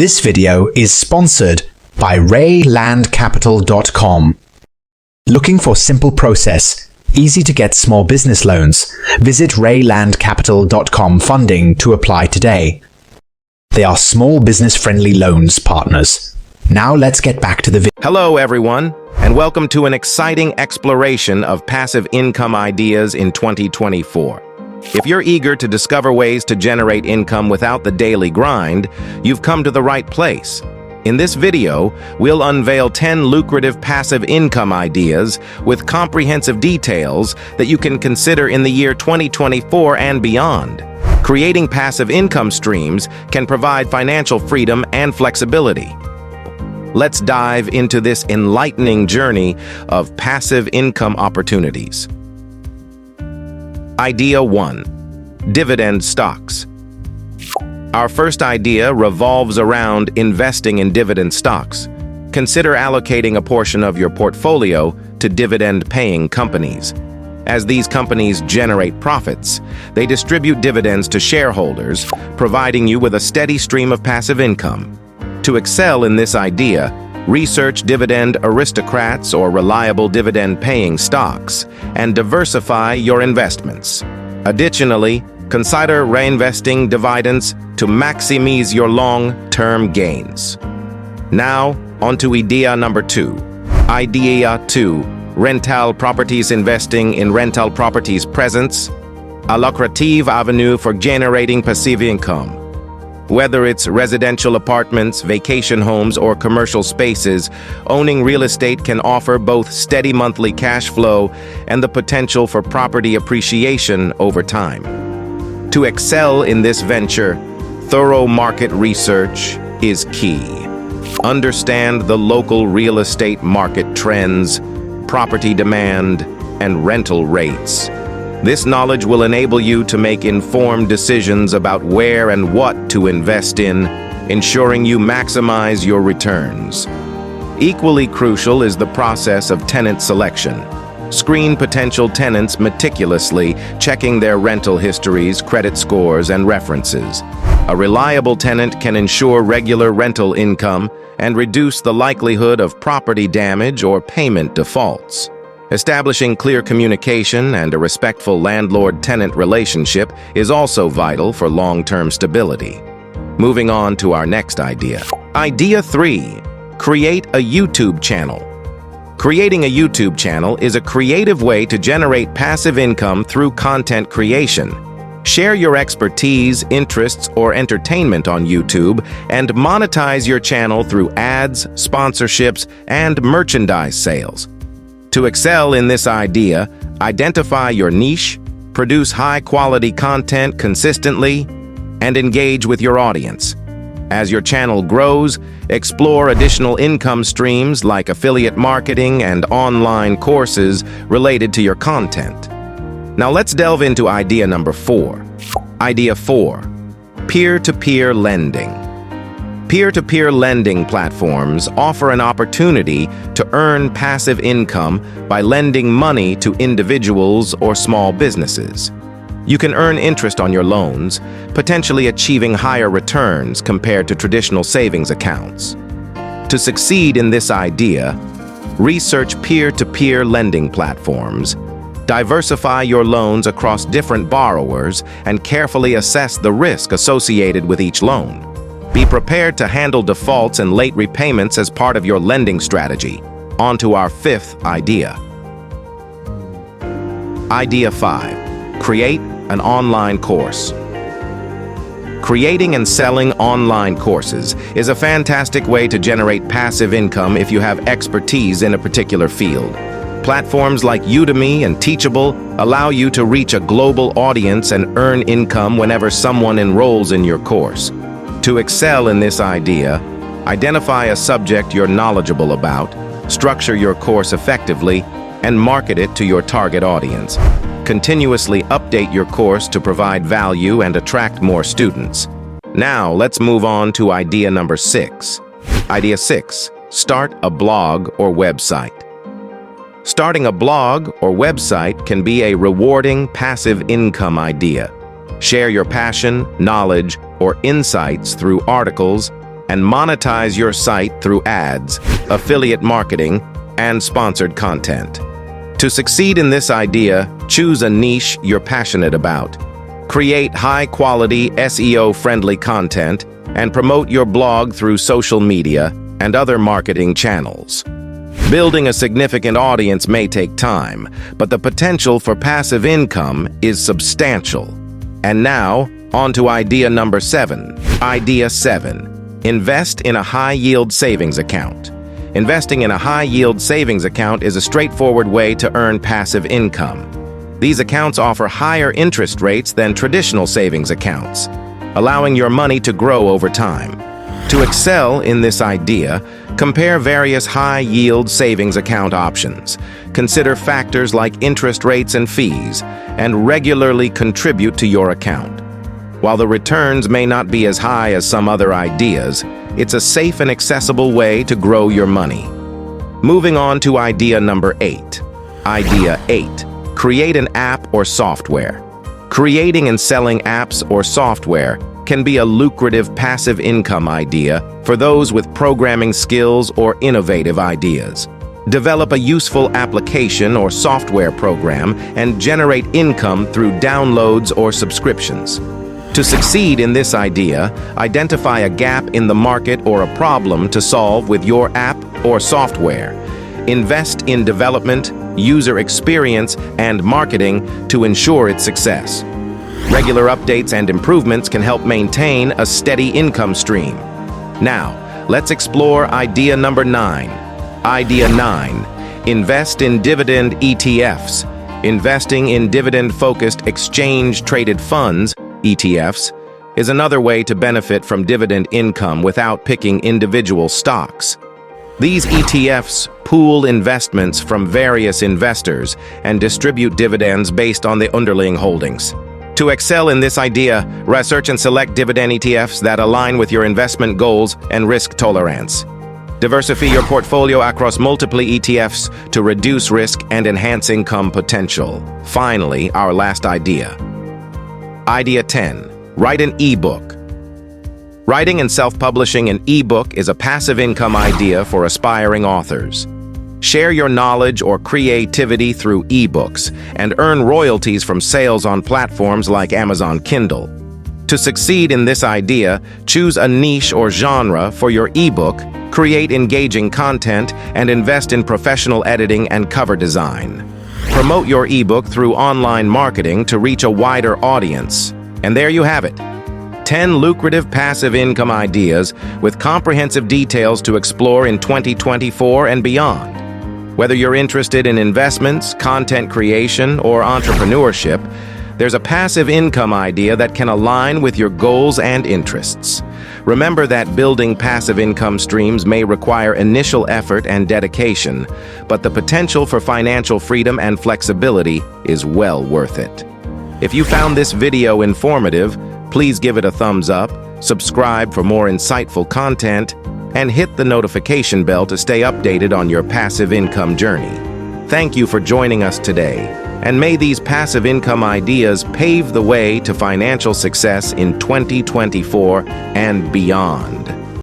This video is sponsored by RayLandCapital.com. Looking for simple process, easy to get small business loans? Visit RayLandCapital.com funding to apply today. They are small business friendly loans partners. Now let's get back to the video. Hello everyone, and welcome to an exciting exploration of passive income ideas in 2024. If you're eager to discover ways to generate income without the daily grind, you've come to the right place. In this video, we'll unveil 10 lucrative passive income ideas with comprehensive details that you can consider in the year 2024 and beyond. Creating passive income streams can provide financial freedom and flexibility. Let's dive into this enlightening journey of passive income opportunities. Idea 1. Dividend stocks. Our first idea revolves around investing in dividend stocks. Consider allocating a portion of your portfolio to dividend-paying companies. As these companies generate profits, they distribute dividends to shareholders, providing you with a steady stream of passive income. To excel in this idea, research dividend aristocrats or reliable dividend-paying stocks and diversify your investments. Additionally, consider reinvesting dividends to maximize your long-term gains. Now, on to idea number 2. Idea 2. Rental properties. Investing in rental properties presents a lucrative avenue for generating passive income. Whether it's residential apartments, vacation homes, or commercial spaces, owning real estate can offer both steady monthly cash flow and the potential for property appreciation over time. To excel in this venture, thorough market research is key. Understand the local real estate market trends, property demand, and rental rates. This knowledge will enable you to make informed decisions about where and what to invest in, ensuring you maximize your returns. Equally crucial is the process of tenant selection. Screen potential tenants meticulously, checking their rental histories, credit scores, and references. A reliable tenant can ensure regular rental income and reduce the likelihood of property damage or payment defaults. Establishing clear communication and a respectful landlord-tenant relationship is also vital for long-term stability. Moving on to our next idea. Idea 3. Create a YouTube channel. Creating a YouTube channel is a creative way to generate passive income through content creation. Share your expertise, interests, or entertainment on YouTube and monetize your channel through ads, sponsorships, and merchandise sales. To excel in this idea, identify your niche, produce high-quality content consistently, and engage with your audience. As your channel grows, explore additional income streams like affiliate marketing and online courses related to your content. Now let's delve into idea number 4. Idea 4. Peer-to-peer lending. Peer-to-peer lending platforms offer an opportunity to earn passive income by lending money to individuals or small businesses. You can earn interest on your loans, potentially achieving higher returns compared to traditional savings accounts. To succeed in this idea, research peer-to-peer lending platforms, diversify your loans across different borrowers, and carefully assess the risk associated with each loan. Be prepared to handle defaults and late repayments as part of your lending strategy. On to our 5th idea. Idea 5. Create an online course. Creating and selling online courses is a fantastic way to generate passive income if you have expertise in a particular field. Platforms like Udemy and Teachable allow you to reach a global audience and earn income whenever someone enrolls in your course. To excel in this idea, identify a subject you're knowledgeable about, structure your course effectively, and market it to your target audience. Continuously update your course to provide value and attract more students. Now, let's move on to idea number 6. Idea 6. Start a blog or website. Starting a blog or website can be a rewarding passive income idea. Share your passion, knowledge, or insights through articles, and monetize your site through ads, affiliate marketing, and sponsored content. To succeed in this idea, choose a niche you're passionate about. Create high-quality, SEO-friendly content and promote your blog through social media and other marketing channels. Building a significant audience may take time, but the potential for passive income is substantial. And now, on to idea number 7. Idea 7. Invest in a high-yield savings account. Investing in a high-yield savings account is a straightforward way to earn passive income. These accounts offer higher interest rates than traditional savings accounts, allowing your money to grow over time. To excel in this idea, compare various high-yield savings account options. Consider factors like interest rates and fees, and regularly contribute to your account. While the returns may not be as high as some other ideas, it's a safe and accessible way to grow your money. Moving on to idea number 8. Idea 8. Create an app or software. Creating and selling apps or software can be a lucrative passive income idea for those with programming skills or innovative ideas. Develop a useful application or software program and generate income through downloads or subscriptions. To succeed in this idea, identify a gap in the market or a problem to solve with your app or software. Invest in development, user experience, and marketing to ensure its success. Regular updates and improvements can help maintain a steady income stream. Now, let's explore idea number 9. Idea 9. Invest in dividend ETFs. Investing in dividend-focused exchange-traded funds, ETFs, is another way to benefit from dividend income without picking individual stocks. These ETFs pool investments from various investors and distribute dividends based on the underlying holdings. To excel in this idea, research and select dividend ETFs that align with your investment goals and risk tolerance. Diversify your portfolio across multiple ETFs to reduce risk and enhance income potential. Finally, our last idea. Idea 10. Write an ebook. Writing and self-publishing an ebook is a passive income idea for aspiring authors. Share your knowledge or creativity through ebooks and earn royalties from sales on platforms like Amazon Kindle. To succeed in this idea, choose a niche or genre for your ebook, create engaging content, and invest in professional editing and cover design. Promote your ebook through online marketing to reach a wider audience. And there you have it. 10 lucrative passive income ideas with comprehensive details to explore in 2024 and beyond. Whether you're interested in investments, content creation, or entrepreneurship, there's a passive income idea that can align with your goals and interests. Remember that building passive income streams may require initial effort and dedication, but the potential for financial freedom and flexibility is well worth it. If you found this video informative, please give it a thumbs up, subscribe for more insightful content, and hit the notification bell to stay updated on your passive income journey. Thank you for joining us today, and may these passive income ideas pave the way to financial success in 2024 and beyond.